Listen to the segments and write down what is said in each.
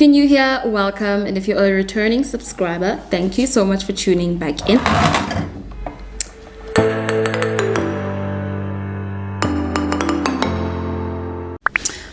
If you're new here, welcome, and if you're a returning subscriber, thank you so much for tuning back in.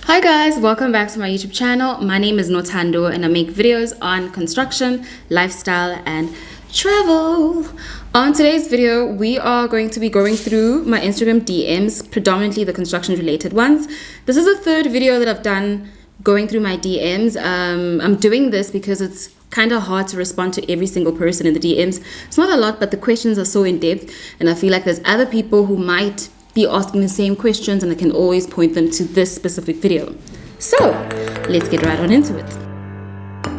Hi guys, welcome back to my YouTube channel. My name is Nothando and I make videos on construction, lifestyle, and travel. On today's video, we are going to be going through my Instagram DMs, predominantly the construction related ones. This is the third video that I've done going through my DMs. I'm doing this because it's kind of hard to respond to every single person in the DMs. It's not a lot, but the questions are so in depth, and I feel like there's other people who might be asking the same questions, and I can always point them to this specific video. So let's get right on into it.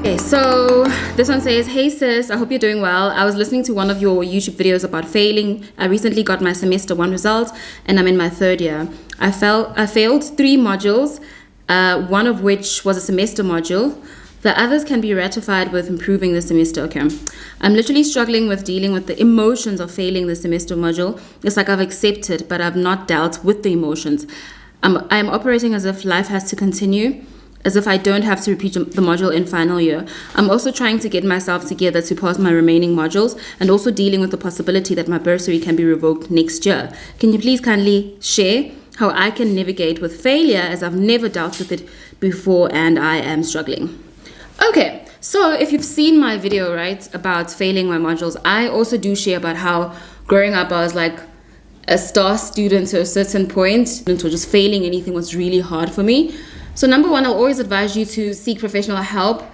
Okay, so this one says, hey sis, I hope you're doing well. I was listening to one of your YouTube videos about failing. I recently got my semester 1 result and I'm in my 3rd year. I failed 3 modules, one of which was a semester module. The others can be ratified with improving the semester. Okay, I'm literally struggling with dealing with the emotions of failing the semester module. It's like I've accepted, but I've not dealt with the emotions. I'm operating as if life has to continue, as if I don't have to repeat the module in final year. I'm also trying to get myself together to pass my remaining modules, and also dealing with the possibility that my bursary can be revoked next year. Can you please kindly share how I can navigate with failure, as I've never dealt with it before and I am struggling? Okay, so if you've seen my video, right, about failing my modules, I also do share about how growing up I was like a star student to a certain point, or just failing anything was really hard for me. So number one, I'll always advise you to seek professional help.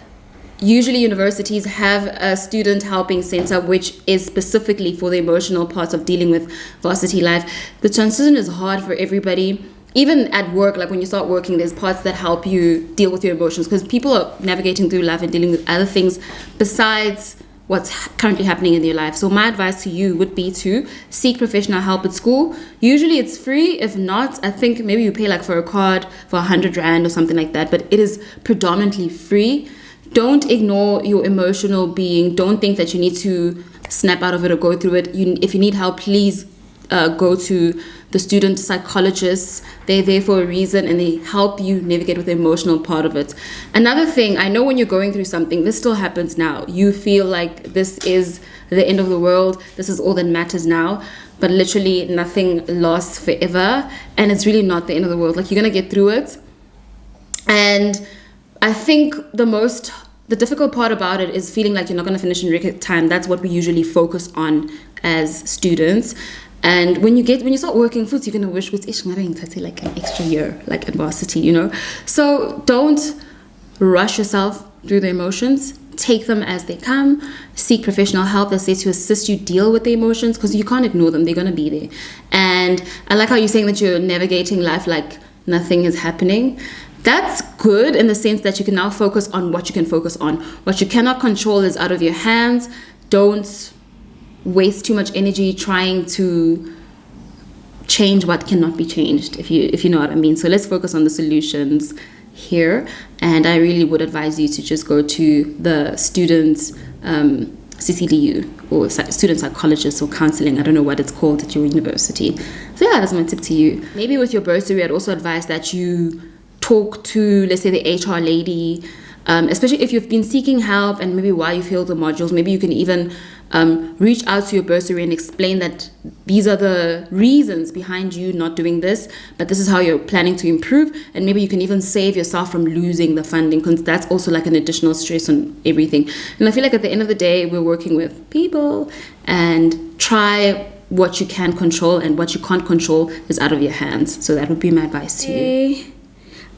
Usually universities have a student helping center, which is specifically for the emotional parts of dealing with varsity life. The transition is hard for everybody. Even at work, like when you start working, there's parts that help you deal with your emotions, because people are navigating through life and dealing with other things besides what's currently happening in their life. So my advice to you would be to seek professional help at school. Usually it's free. If not, I think maybe you pay like for a card for 100 Rand or something like that, but it is predominantly free. Don't ignore your emotional being. Don't think that you need to snap out of it or go through it. If you need help, please go to the student psychologists. They're there for a reason, and they help you navigate with the emotional part of it. Another thing, I know when you're going through something, this still happens now. You feel like this is the end of the world. This is all that matters now. But literally nothing lasts forever, and it's really not the end of the world. Like, you're going to get through it. And I think the difficult part about it is feeling like you're not going to finish in record time. That's what we usually focus on as students. And when you start working foods, you're gonna wish with like an extra year, like at varsity, you know. So don't rush yourself through the emotions. Take them as they come. Seek professional help that's there to assist you deal with the emotions, because you can't ignore them. They're gonna be there. And I like how you're saying that you're navigating life like nothing is happening. That's good in the sense that you can now focus on what you can focus on. What you cannot control is out of your hands. Don't waste too much energy trying to change what cannot be changed, if you know what I mean. So let's focus on the solutions here, and I really would advise you to just go to the students CCDU, or student psychologist, or counseling. I don't know what it's called at your university. So yeah, that's my tip to you. Maybe with your bursary, I'd also advise that you talk to, let's say, the HR lady, especially if you've been seeking help and maybe why you failed the modules. Maybe you can even reach out to your bursary and explain that these are the reasons behind you not doing this, but this is how you're planning to improve. And maybe you can even save yourself from losing the funding, because that's also like an additional stress on everything. And I feel like at the end of the day, we're working with people, and try what you can control, and what you can't control is out of your hands. So that would be my advice to you.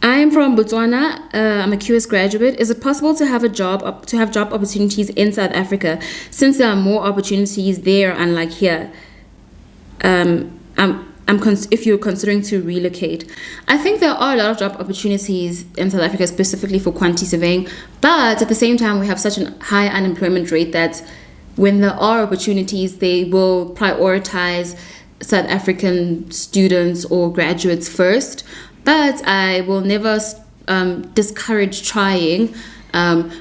I am from Botswana. I'm a QS graduate. Is it possible to have job opportunities in South Africa, since there are more opportunities there unlike here? If you're considering to relocate, I think there are a lot of job opportunities in South Africa, specifically for quantity surveying. But at the same time, we have such a high unemployment rate that when there are opportunities, they will prioritize South African students or graduates first. But I will never discourage trying.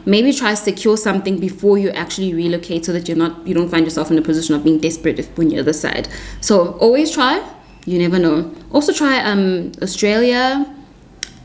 Maybe try to secure something before you actually relocate, so that you don't find yourself in a position of being desperate when you're the other side. So always try. You never know. Also try Australia,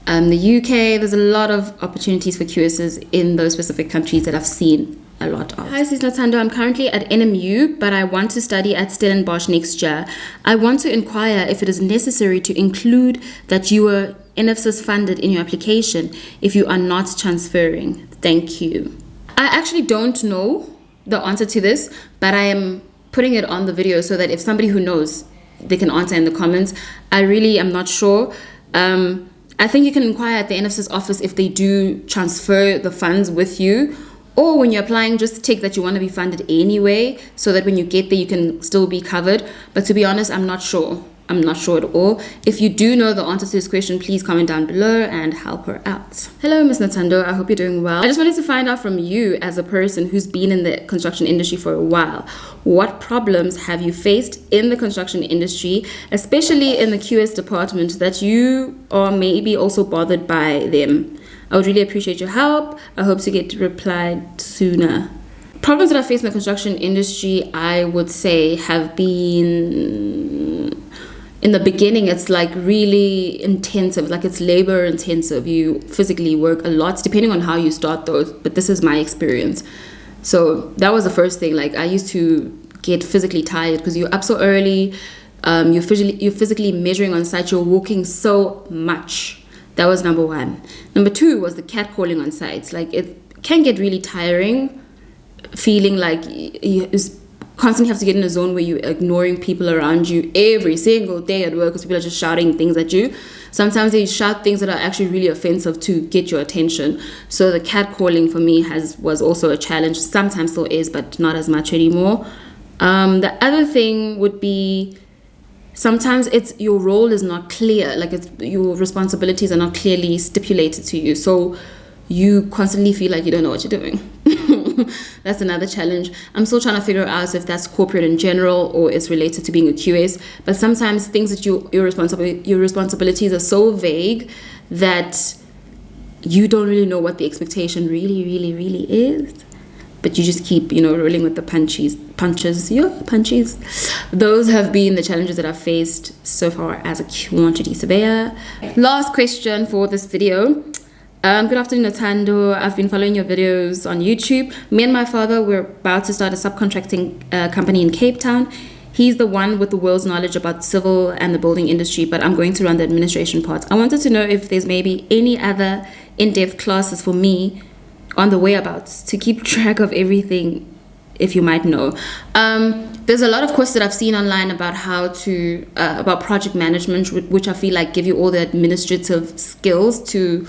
The UK, there's a lot of opportunities for QSs in those specific countries that I've seen a lot of. Hi, this is Nothando. I'm currently at NMU, but I want to study at Stellenbosch next year. I want to inquire if it is necessary to include that you were NSFAS funded in your application if you are not transferring. Thank you. I actually don't know the answer to this, but I am putting it on the video so that if somebody who knows, they can answer in the comments. I really am not sure. I think you can inquire at the NSFAS office if they do transfer the funds with you, or when you're applying, just take that you want to be funded anyway, so that when you get there, you can still be covered. But to be honest, I'm not sure. I'm not sure at all. If you do know the answer to this question, please comment down below and help her out. Hello, Miss Nothando. I hope you're doing well. I just wanted to find out from you, as a person who's been in the construction industry for a while, what problems have you faced in the construction industry, especially in the QS department, that you are maybe also bothered by them? I would really appreciate your help. I hope to get replied sooner. Problems that I face in the construction industry, I would say, have been, in the beginning, it's like really intensive, like it's labor intensive. You physically work a lot, depending on how you start though, but this is my experience. So that was the first thing. Like I used to get physically tired because you're up so early, you're physically measuring on site, you're walking so much. That was number one. Number two was the catcalling on sites. Like it can get really tiring, feeling like you constantly have to get in a zone where you're ignoring people around you every single day at work because people are just shouting things at you. Sometimes they shout things that are actually really offensive to get your attention. So the catcalling for me was also a challenge. Sometimes still is, but not as much anymore. The other thing would be, sometimes it's your role is not clear, like your responsibilities are not clearly stipulated to you. So you constantly feel like you don't know what you're doing. That's another challenge. I'm still trying to figure out if that's corporate in general or it's related to being a QS. But sometimes things that your responsibilities are so vague that you don't really know what the expectation really is. But you just keep, rolling with the punches. Those have been the challenges that I've faced so far as a quantity surveyor. Last question for this video. Good afternoon, Nothando. I've been following your videos on YouTube. Me and my father, we're about to start a subcontracting company in Cape Town. He's the one with the world's knowledge about civil and the building industry, but I'm going to run the administration part. I wanted to know if there's maybe any other in-depth classes for me on the whereabouts to keep track of everything, if you might know. There's a lot of courses that I've seen online about how to about project management, which I feel like give you all the administrative skills to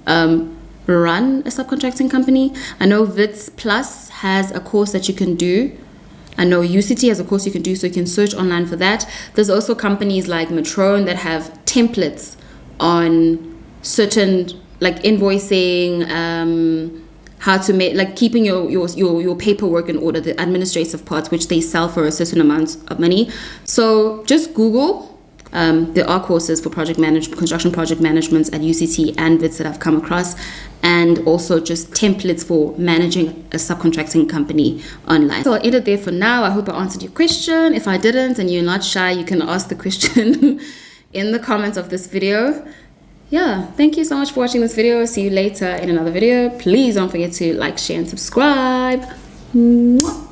run a subcontracting company. I know Wits Plus has a course that you can do. I know UCT has a course you can do, so you can search online for that. There's also companies like Matrone that have templates on certain, like invoicing, how to make, like keeping your paperwork in order, the administrative parts, which they sell for a certain amount of money. So just Google. There are courses for construction project management at UCT and Wits that I've come across, and also just templates for managing a subcontracting company online. So I'll end it there for now. I hope I answered your question. If I didn't and you're not shy, you can ask the question in the comments of this video. Yeah, thank you so much for watching this video. See you later in another video. Please don't forget to like, share, and subscribe. Mwah.